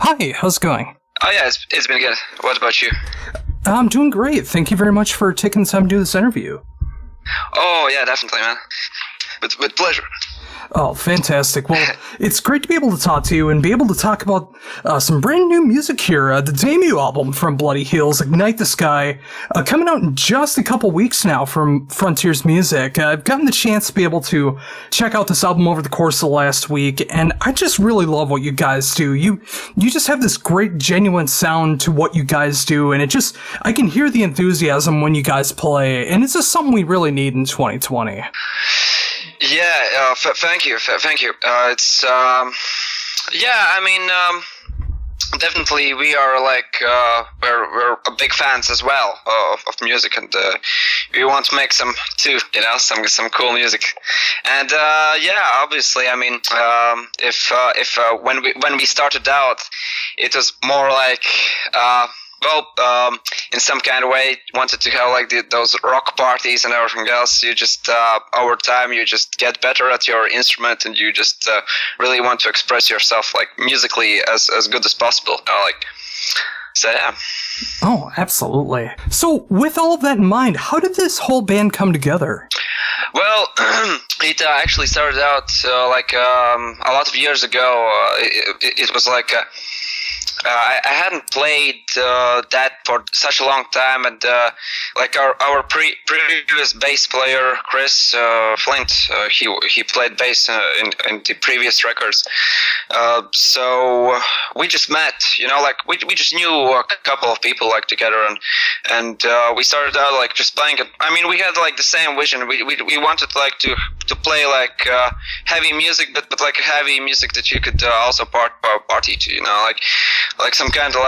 Hi, how's it going? Oh yeah, it's been good. What about you? I'm doing great. Thank you very much for taking the time to do this interview. Oh yeah, definitely, man. With pleasure. Oh, fantastic. Well, it's great to be able to talk to you and be able to talk about some brand new music here. The debut album from Bloody Heels, Ignite the Sky, coming out in just a couple weeks now from Frontiers Music. I've gotten the chance to be able to check out this album over the course of the last week, and I just really love what you guys do. You just have this great, genuine sound to what you guys do, and I can hear the enthusiasm when you guys play, and it's just something we really need in 2020. Yeah, thank you. Definitely we are we're big fans as well of music, and we want to make some cool music. And obviously, if when we started out, it was more like in some kind of way, wanted to have those rock parties and everything else. You just over time, you just get better at your instrument, and you just really want to express yourself musically as good as possible. So yeah. Oh, absolutely. So, with all of that in mind, how did this whole band come together? Well, it actually started out a lot of years ago. It was I hadn't played that for such a long time, and our previous bass player Chris Flint, he played bass in the previous records. So we just met, we just knew a couple of people together, and we started out just playing. We had the same vision. We wanted to play heavy music, but heavy music that you could also party to, some kind of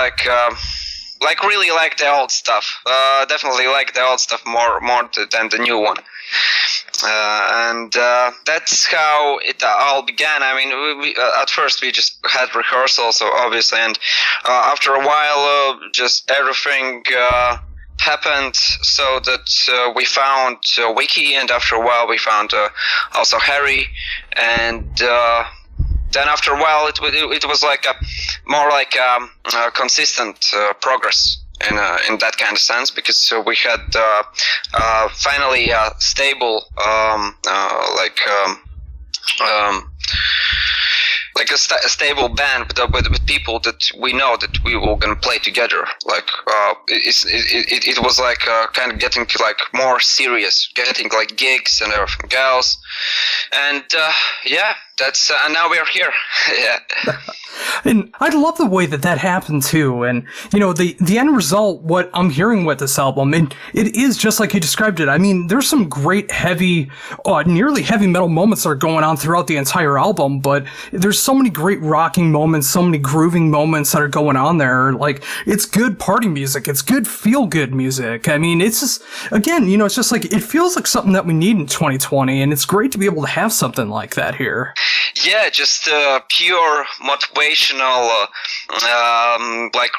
really the old stuff. Definitely the old stuff more than the new one. And that's how it all began. We at first we just had rehearsals, so obviously, and after a while, just everything happened so that we found Wiki, and after a while we found also Harry, and then after a while it was more consistent progress in that kind of sense, because we had finally a stable a stable band with people that we know that we were gonna play together. It was kind of getting to more serious, getting gigs and everything else, and that's and now we are here. Yeah. And I love the way that happened too. And the end result, what I'm hearing with this album, and it is just like you described it. There's some great heavy, nearly heavy metal moments that are going on throughout the entire album, but there's so many great rocking moments, so many grooving moments that are going on there. It's good party music, it's good feel good music. It's just, again, it's just it feels like something that we need in 2020, and it's great to be able to have something like that here. Yeah, just pure motivational,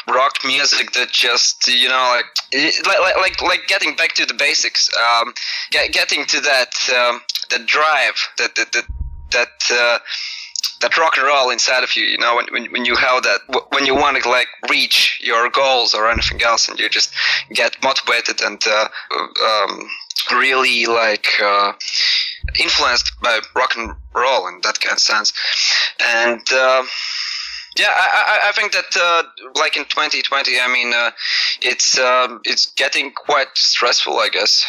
rock music that just, getting back to the basics, getting to that drive, that rock and roll inside of you, when you have that, when you want to reach your goals or anything else, and you just get motivated and really influenced by rock and roll in that kind of sense. And I think that in 2020, it's getting quite stressful, I guess.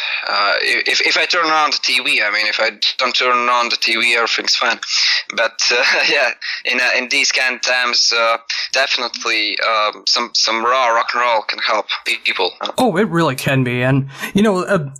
If I turn on the TV, if I don't turn on the TV, everything's fine. But in these kind of times, definitely some raw rock and roll can help people. Oh, it really can be. And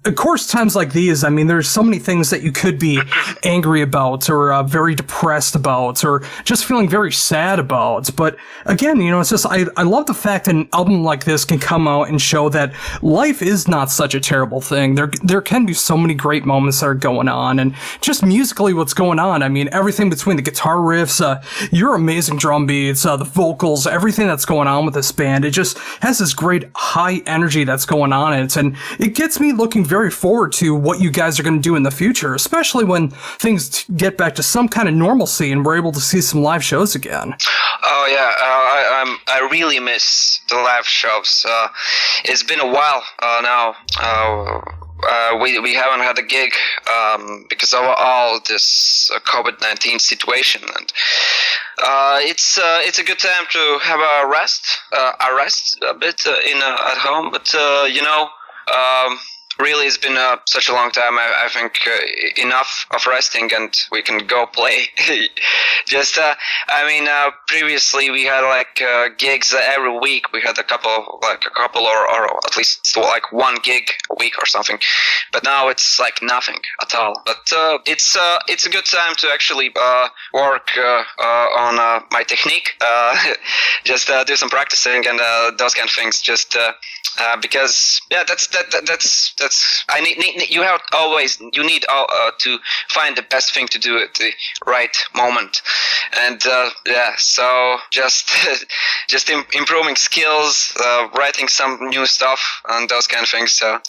of course, times like these, there's so many things that you could be angry about, or very depressed about, or just feeling very sad about. But again, it's just, I love the fact that an album like this can come out and show that life is not such a terrible thing. There can be so many great moments that are going on, and just musically what's going on. Everything between the guitar riffs, your amazing drum beats, the vocals, everything that's going on with this band, it just has this great high energy that's going on in it, and it gets me looking very forward to what you guys are going to do in the future, especially when things get back to some kind of normalcy and we're able to see some live shows again. Oh yeah, I really miss the live shows. It's been a while now. We haven't had a gig because of all this COVID-19 situation, and it's a good time to have a rest a bit at home. But really, it's been such a long time. I think enough of resting, and we can go play. Just, previously we had like gigs every week. We had a couple, or at least like one gig a week or something. But now it's like nothing at all. But it's a good time to actually work on my technique. Just do some practicing and those kind of things. Just because that's I need you have always you need to find the best thing to do at the right moment, and so just improving skills, writing some new stuff and those kind of things. So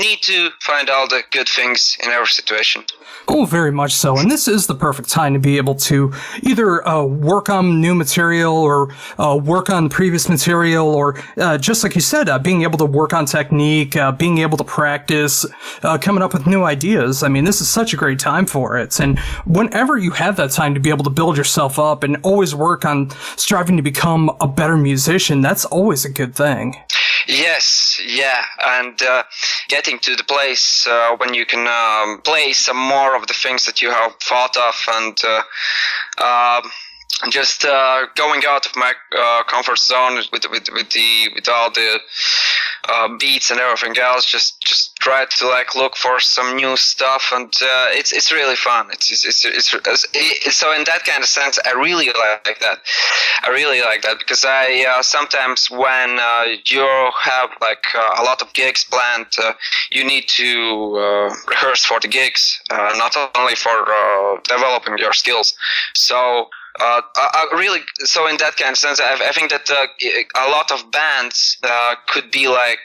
need to find all the good things in every situation. Oh, very much so. And this is the perfect time to be able to either work on new material or work on previous material, or just like you said, being able to work on technique, being able to practice, coming up with new ideas. I mean, this is such a great time for it. And whenever you have that time to be able to build yourself up and always work on striving to become a better musician, that's always a good thing. Yes, yeah, and getting to the place when you can play some more of the things that you have thought of, and just going out of my comfort zone with all the beats and everything else. Just try to like look for some new stuff, and it's really fun. It's so in that kind of sense, I really like that. I really like that because I sometimes when you have like a lot of gigs planned, you need to rehearse for the gigs, not only for developing your skills. So. So in that kind of sense, I think that a lot of bands could be like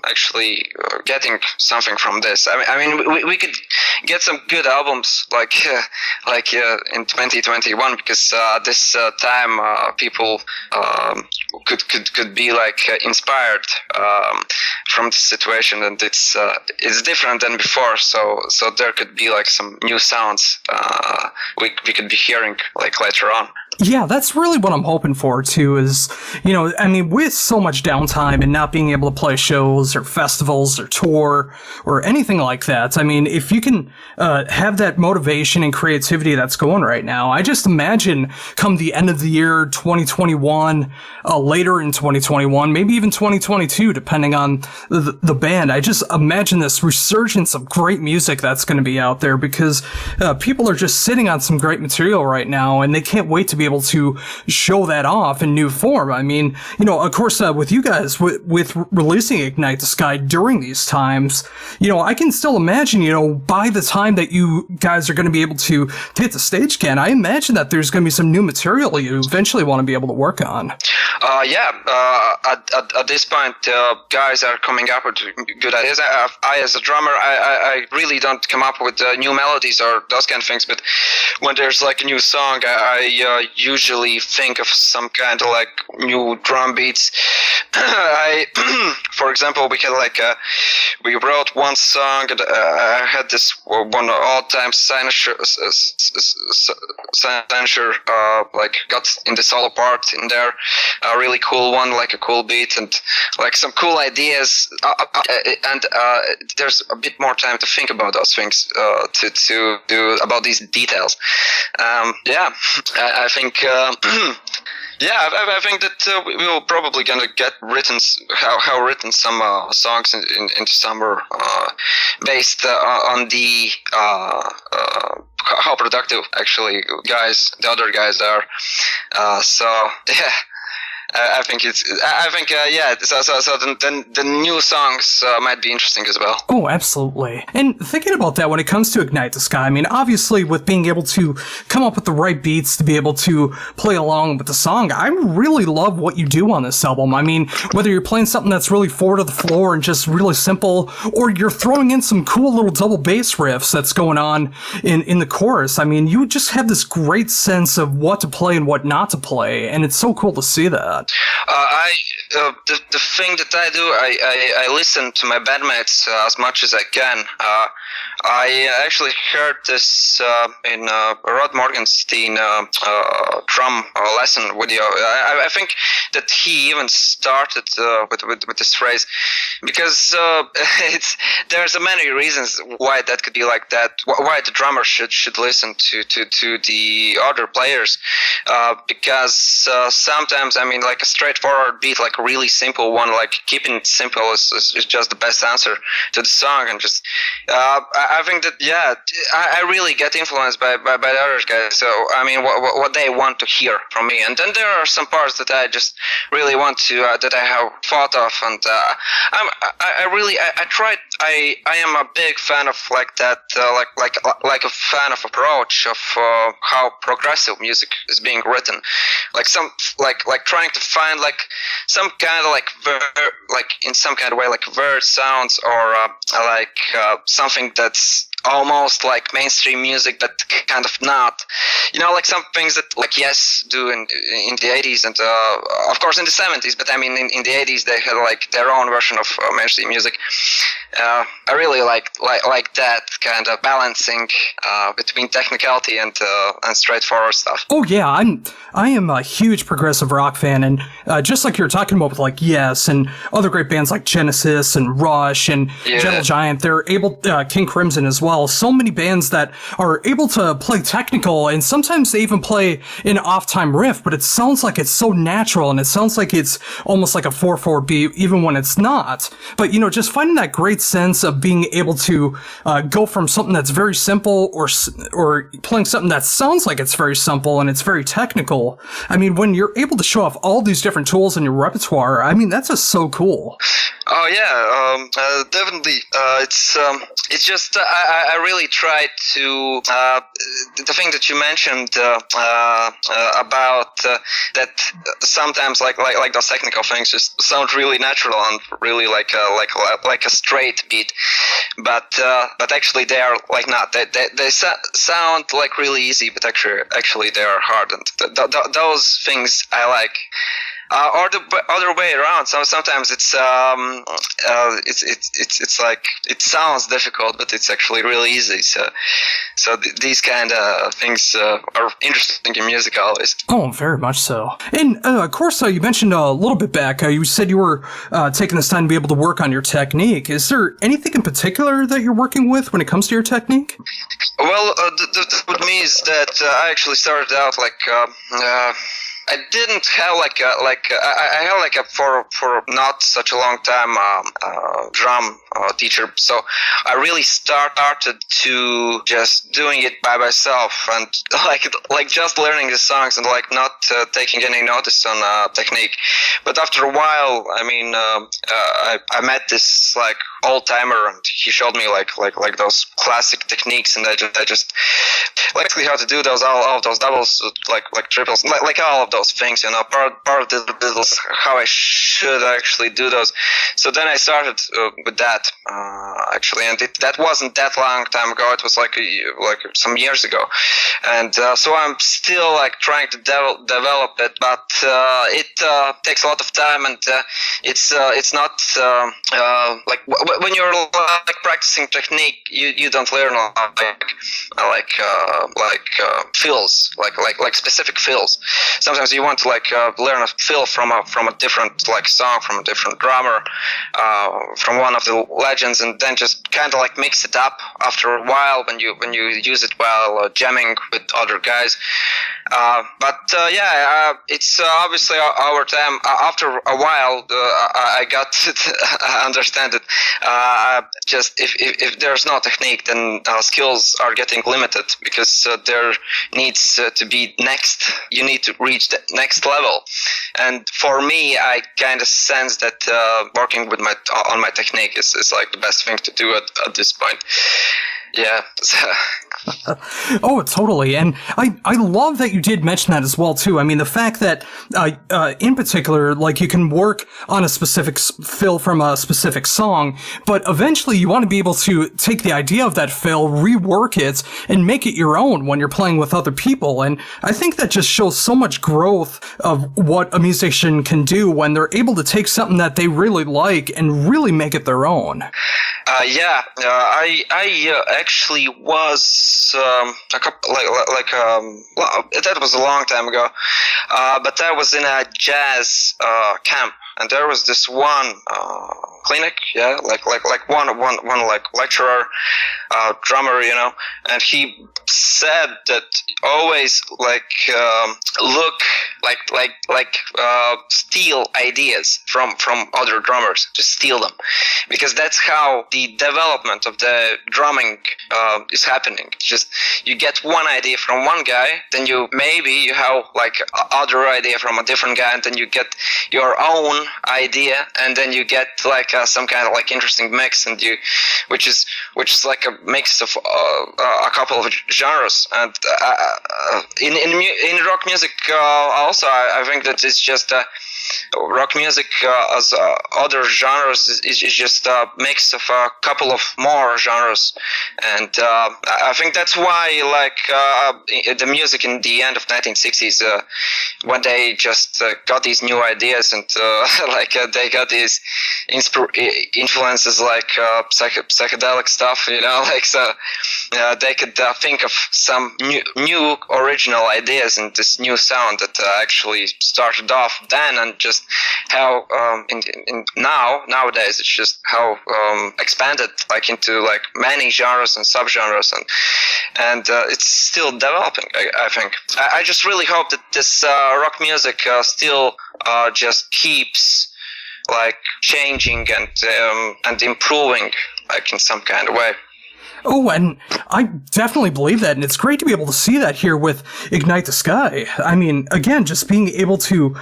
actually getting something from this. I mean, we could get some good albums like in 2021 because this time people could be like inspired from the situation, and it's different than before. So there could be like some new sounds we could be hearing like later on. Yeah, that's really what I'm hoping for, too, is, I mean, with so much downtime and not being able to play shows or festivals or tour or anything like that, I mean, if you can have that motivation and creativity that's going right now, I just imagine come the end of the year, 2021, later in 2021, maybe even 2022, depending on the band, I just imagine this resurgence of great music that's going to be out there because people are just sitting on some great material right now, and they can't wait to be able to show that off in new form. I mean, of course, with you guys, with releasing Ignite the Sky during these times, I can still imagine, by the time that you guys are going to be able to hit the stage again, I imagine that there's going to be some new material you eventually want to be able to work on. At this point, guys are coming up with good ideas. I as a drummer, I really don't come up with new melodies or those kind of things, but when there's like a new song, I usually think of some kind of like new drum beats. For example, we wrote one song, and I had this one all-time signature, like got in the solo part in there, a really cool one, like a cool beat and like some cool ideas, and there's a bit more time to think about those things, to do about these details. I think. I think that we will probably gonna get written some songs in the summer, based on the how productive actually the other guys are. So yeah. I think it's. I think yeah. So the new songs might be interesting as well. Oh, absolutely. And thinking about that when it comes to Ignite the Sky, I mean, obviously with being able to come up with the right beats to be able to play along with the song, I really love what you do on this album. I mean, whether you're playing something that's really four to the floor and just really simple, or you're throwing in some cool little double bass riffs that's going on in the chorus. I mean, you just have this great sense of what to play and what not to play, and it's so cool to see that. The thing that I do, I listen to my bandmates as much as I can. I actually heard this in Rod Morgenstein drum lesson video. I think that he even started with this phrase, because there's many reasons why that could be like that. Why the drummer should listen to the other players, because sometimes, I mean, like a straightforward beat, like a really simple one, like keeping it simple is just the best answer to the song. And just I think that, yeah, I really get influenced by the other guys. So I mean, what they want to hear from me, and then there are some parts that I just really want to that I have thought of, and I am a big fan of like that, like a fan of approach of how progressive music is being written, like some like trying to find like some kind of like in some kind of way like weird sounds, or something that's almost like mainstream music, but kind of not. You know, like some things that like Yes do in the 80s, and of course in the 70s, but I mean in the 80s they had like their own version of mainstream music. I really like that kind of balancing between technicality and straightforward stuff. Oh yeah, I am a huge progressive rock fan, and just like you were talking about with like Yes and other great bands like Genesis and Rush and Gentle Giant, they're able King Crimson as well. So many bands that are able to play technical, and sometimes they even play an off-time riff, but it sounds like it's so natural, and it sounds like it's almost like a 4/4 beat, even when it's not. But you know, just finding that great sense of being able to go from something that's very simple, or playing something that sounds like it's very simple and it's very technical. I mean, when you're able to show off all these different tools in your repertoire, I mean, that's just so cool. Oh yeah, definitely. It's just I really try to the thing that you mentioned about that sometimes like those technical things just sound really natural and really like a straight beat, but actually they are like not. They sound like really easy, but actually they are hard, and those things I like. Or the other way around. So sometimes it's like it sounds difficult, but it's actually really easy. So these kind of things are interesting in music always. Oh, very much so. And of course, you mentioned a little bit back. You said you were taking this time to be able to work on your technique. Is there anything in particular that you're working with when it comes to your technique? Well, with me is that I actually started out like. I didn't have I had for not such a long time drum teacher, so I really started to just doing it by myself, and like just learning the songs and like not taking any notice on technique. But after a while, I mean, I met this like old timer, and he showed me like those classic techniques, and I just like how to do those all of those doubles, like triples, like all of those things, you know, part of the business, how I should actually do those. So then I started with that actually, and that wasn't that long time ago. It was like some years ago, and so I'm still like trying to develop it, but it takes a lot of time, and it's not like when you're like practicing technique, you don't learn like fills, like specific fills. Sometimes you want to like learn a fill from a different like song, from a different drummer, from one of the legends, and then just kind of like mix it up after a while when you use it while jamming with other guys. It's obviously over time. After a while, I got to understand that just if there's no technique, then skills are getting limited because there needs to be next. You need to reach the next level, and for me, I kind of sense that working with on my technique is like the best thing to do at this point. Yeah. Oh, totally. And I love that you did mention that as well, too. I mean, the fact that, in particular, like you can work on a specific fill from a specific song, but eventually you want to be able to take the idea of that fill, rework it, and make it your own when you're playing with other people. And I think that just shows so much growth of what a musician can do when they're able to take something that they really like and really make it their own. I actually was a couple that was a long time ago, but I was in a jazz camp, and there was this one clinic, like one like lecturer, drummer, and he said that always look steal ideas from other drummers, just steal them, because that's how the development of the drumming is happening. Just you get one idea from one guy, then you have like other idea from a different guy, and then you get your own idea, and then you get like some kind of like interesting mix, and which is like a mix of a couple of genres. And in rock music also, I think that it's just rock music as other genres is just a mix of a couple of more genres, and I think that's why the music in the end of 1960s, when they just got these new ideas, and they got these influences like psychedelic stuff, they could think of some new original ideas and this new sound that actually started off then, and just how nowadays it's just how expanded like into like many genres and subgenres, and it's still developing. I think I just really hope that this rock music still just keeps like changing and improving like in some kind of way. Oh, and I definitely believe that, and it's great to be able to see that here with Ignite the Sky. I mean, again, just being able to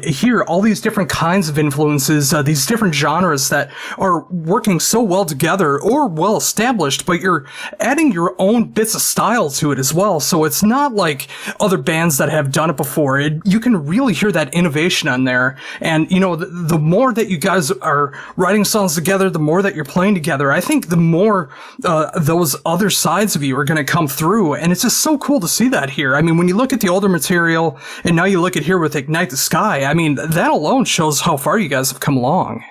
hear all these different kinds of influences, these different genres that are working so well together or well established, but you're adding your own bits of style to it as well. So it's not like other bands that have done it before. You can really hear that innovation on there. And, the more that you guys are writing songs together, the more that you're playing together, I think the more those other sides of you are going to come through, and it's just so cool to see that here. I mean, when you look at the older material, and now you look at here with Ignite the Sky, I mean, that alone shows how far you guys have come along.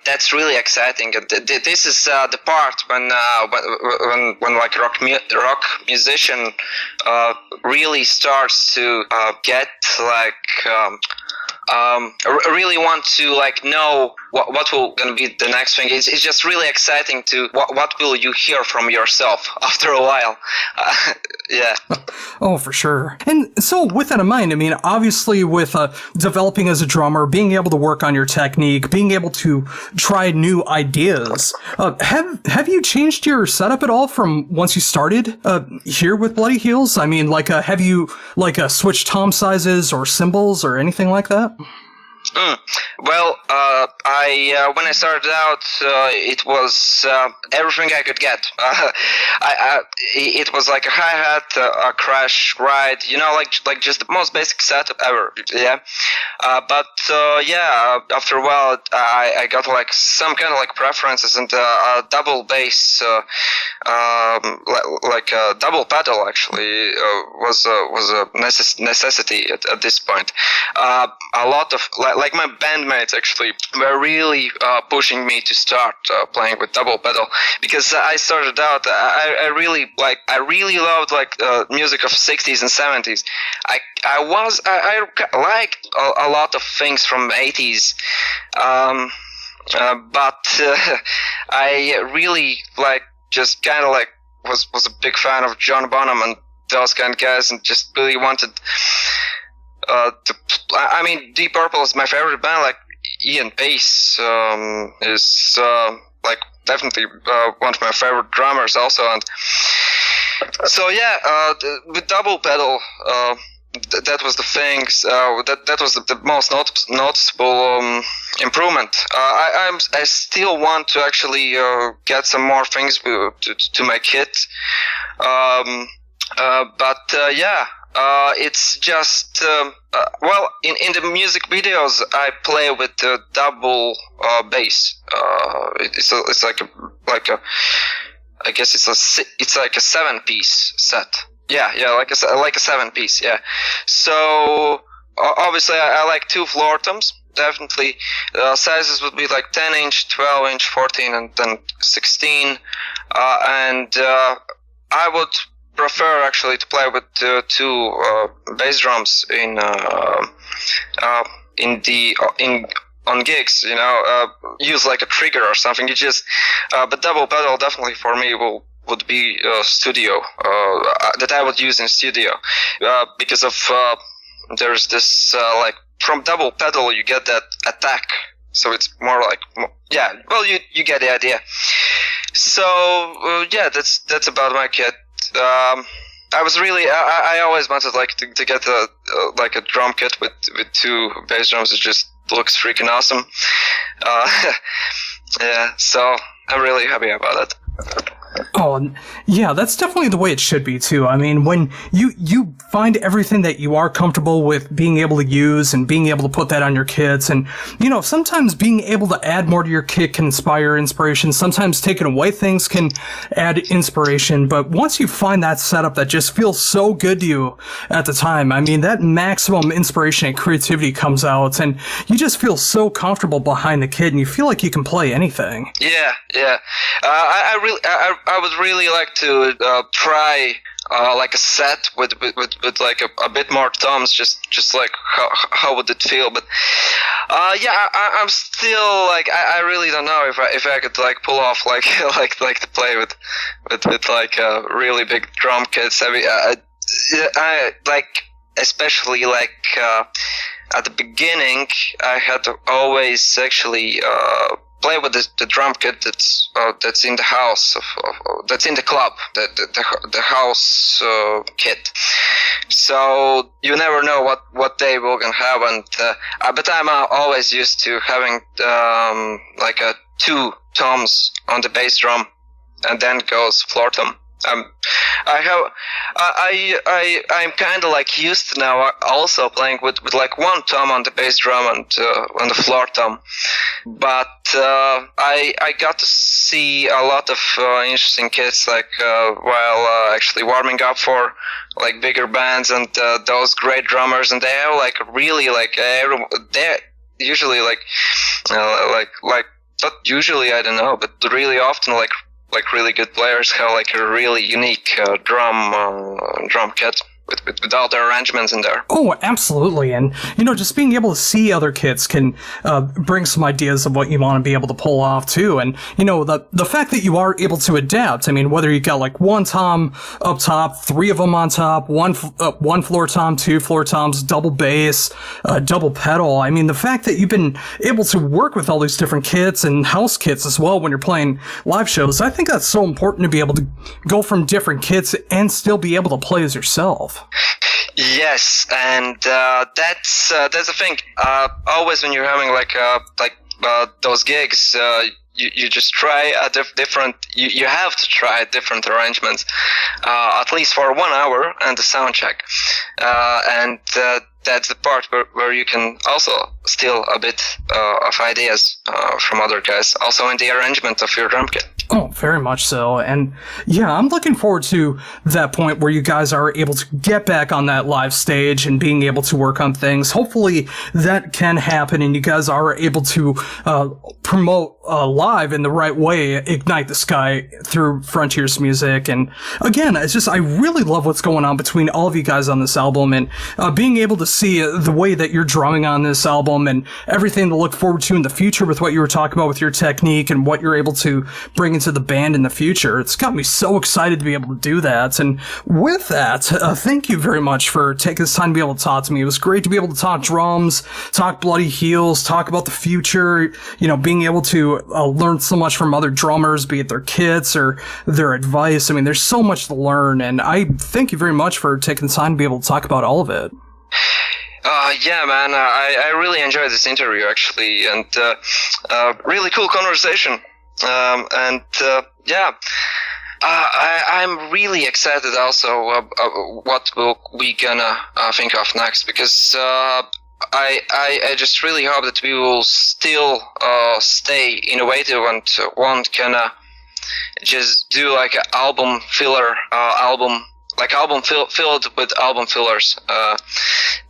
That's really exciting. This is the part when like rock musician really starts to get like. Really want to like know what will gonna be the next thing. It's just really exciting to what will you hear from yourself after a while. Yeah. Oh, for sure. And so with that in mind, I mean, obviously with developing as a drummer, being able to work on your technique, being able to try new ideas, have you changed your setup at all from once you started here with Bloody Heels? I mean, like, have you switched tom sizes or cymbals or anything like that? Well, when I started out, it was everything I could get. It was like a hi-hat, a crash, ride, like just the most basic setup ever. Yeah. But after a while, I got like some kind of like preferences, and a double bass, like a double pedal actually was a necessity at this point. A lot of like my bandmates actually were really pushing me to start playing with double pedal, because I started out. I really loved like music of 60s and 70s. I liked a lot of things from 80s, but I really like just kind of like was a big fan of John Bonham and those kind of guys, and just really wanted. I mean, Deep Purple is my favorite band. Like, Ian Pace is like definitely one of my favorite drummers also, and so yeah, with double pedal, that was the things that was the most noticeable improvement. I still want to actually get some more things to my kit, but yeah. It's just well, in the music videos I play with double bass. It's like a I guess it's like a 7-piece set. Yeah, like a 7-piece. Yeah. So obviously I like 2 floor toms. Definitely, sizes would be like 10-inch, 12-inch, 14, and then 16. And I would prefer actually to play with 2 bass drums on gigs, use like a trigger or something. You just but double pedal definitely for me would be studio that I would use in studio because of there's this like from double pedal you get that attack, so it's more like yeah, well you get the idea. So yeah, that's about my kit. I was really I always wanted like to get like a drum kit with 2 bass drums. It just looks freaking awesome. Yeah, so I'm really happy about it. Oh, yeah, that's definitely the way it should be, too. I mean, when you find everything that you are comfortable with being able to use and being able to put that on your kits, and, sometimes being able to add more to your kit can inspire inspiration. Sometimes taking away things can add inspiration. But once you find that setup that just feels so good to you at the time, I mean, that maximum inspiration and creativity comes out, and you just feel so comfortable behind the kit, and you feel like you can play anything. Yeah. I would really like to try like a set with like a bit more toms, just like how would it feel? But yeah, I'm still like I really don't know if I could like pull off like like to play with like really big drum kits. I mean, I like especially like at the beginning I had to always actually play with the drum kit that's in the house that's in the club, the house kit. So you never know what they will gonna have, and but I'm always used to having like 2 toms on the bass drum, and then goes floor tom. I'm kind of like used to now also playing with like 1 tom on the bass drum and on the floor tom, but I got to see a lot of interesting kits like while actually warming up for like bigger bands and those great drummers, and they have like really like they're usually like not usually, I don't know, but really often like really good players have like a really unique drum kit with all the arrangements in there. Oh, absolutely. And, just being able to see other kits can bring some ideas of what you want to be able to pull off, too. And, the fact that you are able to adapt, I mean, whether you got like 1 tom up top, 3 of them on top, one floor tom, 2 floor toms, double bass, double pedal. I mean, the fact that you've been able to work with all these different kits and house kits as well when you're playing live shows, I think that's so important to be able to go from different kits and still be able to play as yourself. Yes, and that's the thing. Always when you're having like those gigs, you just try a different. You have to try different arrangements, at least for 1 hour and the sound check, and that's the part where you can also steal a bit of ideas from other guys, also in the arrangement of your drum kit. Oh, very much so. And yeah, I'm looking forward to that point where you guys are able to get back on that live stage and being able to work on things. Hopefully that can happen and you guys are able to promote live in the right way, Ignite the Sky through Frontiers Music. And again, it's just, I really love what's going on between all of you guys on this album, and being able to see the way that you're drumming on this album and everything to look forward to in the future with what you were talking about with your technique and what you're able to bring bringing to the band in the future. It's got me so excited to be able to do that. And with that, thank you very much for taking this time to be able to talk to me. It was great to be able to talk drums, talk Bloody Heels, talk about the future, being able to learn so much from other drummers, be it their kits or their advice. I mean, there's so much to learn, and I thank you very much for taking the time to be able to talk about all of it. Yeah, man, I really enjoyed this interview, actually, and really cool conversation. I'm really excited also what we gonna think of next, because I just really hope that we will still stay innovative and won't gonna just do like an album filler album filled with album fillers,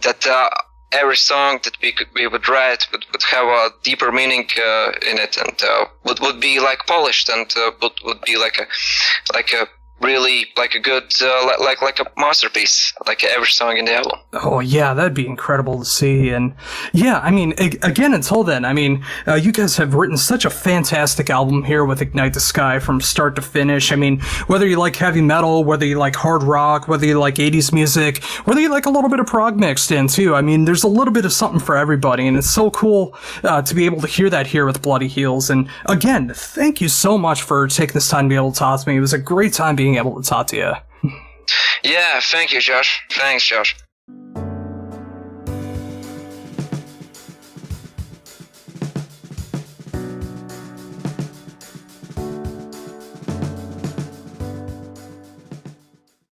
that every song that we would write would have a deeper meaning in it, and would be like polished, and would be like a really like a good like a masterpiece, like every song in the album. Oh yeah, that'd be incredible to see. And yeah, I mean, again, until then, I mean, you guys have written such a fantastic album here with Ignite the Sky from start to finish. I mean, whether you like heavy metal, whether you like hard rock, whether you like 80s music, whether you like a little bit of prog mixed in too, I mean, there's a little bit of something for everybody, and it's so cool to be able to hear that here with Bloody Heels. And again, thank you so much for taking this time to be able to talk to me. It was a great time being able to talk to you. Yeah, thank you, Josh. Thanks, Josh.